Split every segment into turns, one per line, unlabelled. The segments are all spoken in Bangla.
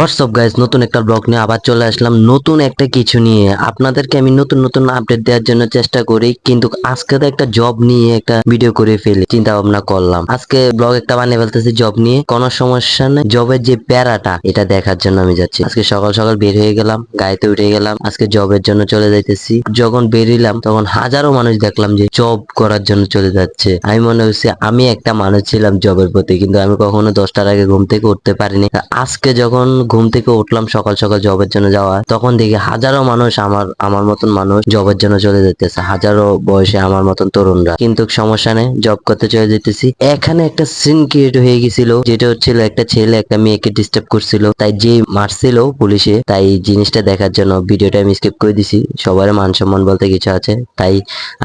হোয়াটসঅ্যাপ গাইস, নতুন একটা ব্লগ নিয়ে আবার চলে আসলাম, নতুন একটা কিছু নিয়ে। আপনাদেরকে আমি নতুন নতুন আপডেট দেওয়ার জন্য চেষ্টা করি, কিন্তু আজকে তো একটা জব নিয়ে একটা ভিডিও করে ফেলি চিন্তা ভাবনা করলাম। আজকে ব্লগ একটা বানিয়ে ফেলতেছি জব নিয়ে, কোনো সমস্যা নেই। জবের যে প্যারাটা এটা দেখার জন্য আমি যাচ্ছি। আজকে সকাল সকাল বের হয়ে গেলাম, গাড়িতে উঠে গেলাম, আজকে জবের জন্য চলে যাইতেছি। যখন বেরিলাম তখন হাজারো মানুষ দেখলাম যে জব করার জন্য চলে যাচ্ছে। আমি মনে হচ্ছে আমি একটা মানুষ ছিলাম জবের প্রতি, কিন্তু আমি কখনো 10টার আগে ঘুম থেকে উঠতে পারিনি। আজকে যখন ঘুম থেকে উঠলাম সকাল সকাল জবের জন্য যাওয়া, তখন দেখি হাজারো মানুষ আমার আমার মতন মানুষ জবের জন্য চলে যেতেছে, হাজারো বয়সে আমার মতন তরুণরা। কিন্তু সমস্যা নেই, জব করতে চলে যেতেছি। এখানে একটা সিন ক্রিয়েট হয়ে গেছিল, যেটা হচ্ছিল একটা ছেলে একটা মেয়েকে ডিস্টার্ব করছিল, তাই যে মারছিল পুলিশে, তাই জিনিসটা দেখার জন্য ভিডিওটা আমি স্কিপ করে দিছি। সবার মান সম্মান বলতে কিছু আছে, তাই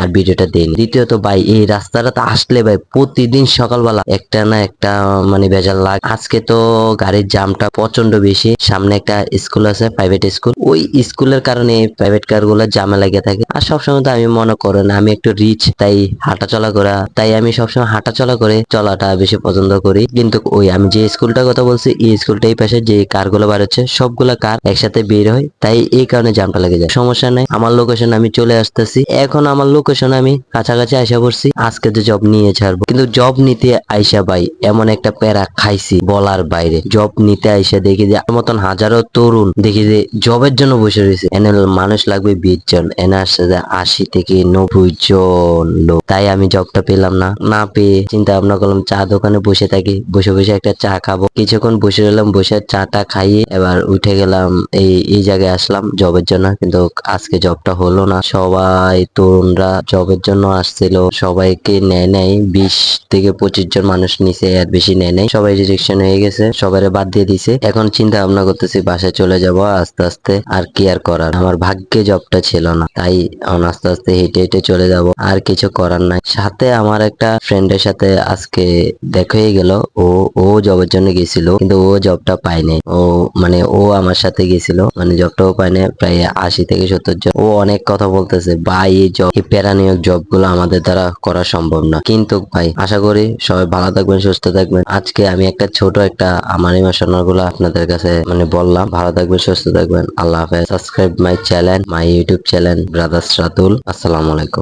আর ভিডিওটা দেয়নি। দ্বিতীয়ত ভাই, এই রাস্তাটাতে আসলে ভাই প্রতিদিন সকালবেলা একটা না একটা মানে ভেজাল লাগে। আজকে তো গাড়ির জামটা প্রচন্ড বেশি। সামনে একটা স্কুল আছে, প্রাইভেট স্কুল। ওই স্কুলের কারণে প্রাইভেট কার গুলো জামে লেগে থাকে। আর সবসময় তো আমি মনে করেন আমি একটু রিচ, তাই হাঁটাচলা করা, তাই আমি সবসময় হাঁটাচলা করে চলাটা বেশি পছন্দ করি। কিন্তু ওই আমি যে স্কুলটার কথা বলছি, এই স্কুলটাই পাশে যে কার গুলো বার হচ্ছে সবগুলা কার একসাথে বের হয়, তাই এই কারণে জামটা লেগে যায়। সমস্যা নাই, আমার লোকেশন আমি চলে আসতেছি। এখন আমার লোকেশন আমি কাছাকাছি আইসা পড়ছি। আজকে তো জব নিয়ে ছাড়বো, কিন্তু জব নিতে আইসা ভাই এমন একটা প্যারা খাইছি বলার বাইরে। জব নিতে আইসা দেখি যে আমার মতন হাজারো তরুণ দেখি যে জবের জন্য বসে রয়েছে। এনে মানুষ লাগবে 20 জন, এনে আসছে যে 80 থেকে 90 জন লোক। তাই আমি জবটা পেলাম না। না পেয়ে চিন্তা ভাবনা করলাম চা দোকানে বসে থাকি, বসে বসে একটা চা খাবো। কিছুক্ষণ বসে রইলাম, বসে চাটা খাইয়ে এবার উঠে গেলাম, এই জায়গায় আসলাম জবের জন্য। কিন্তু আজকে জবটা হলো না। সবাই তরুণরা জবের জন্য আসছিল, সবাইকে নেয় নাই। 20 থেকে 25 জন মানুষ নিচে, আর বেশি নেয় নাই। সবাই রিজেকশন হয়ে গেছে, সবাই বাদ দিয়ে দিছে। এখন চিন্তা ভাবনা করতেছি বাসায় চলে যাব আস্তে আস্তে। আর কি আর করার, আমার ভাগ্যে জবটা ছিল না, তাই এখন আস্তে আস্তে হেঁটে হেঁটে চলে যাব। আর কিছু করার নাই। সাথে আমার একটা ফ্রেন্ডের সাথে আজকে দেখা হয়ে গেল। ও ও জবের জন্য গেছিল, কিন্তু ও জবটা পায়নি। ও মানে ও আমার সাথে গেছিল, মানে জবটাও পায়নি। প্রায় 80 থেকে 70 জন। ও অনেক কথা বলতেছে, ভাই এই জব, এই প্যারানিয়ক জব গুলো আমাদের দ্বারা করা সম্ভব না। কিন্তু ভাই আশা করি সবাই ভালো থাকবেন, সুস্থ থাকবেন। আজকে আমি একটা ছোট একটা আমার ইমোশনাল গুলো আপনাদের কাছে মানে বললাম। ভালো থাকবেন, সুস্থ থাকবেন। আল্লাহ হাফেজ। Subscribe my channel, my YouTube channel brothers Ratul. আসসালামু আলাইকুম।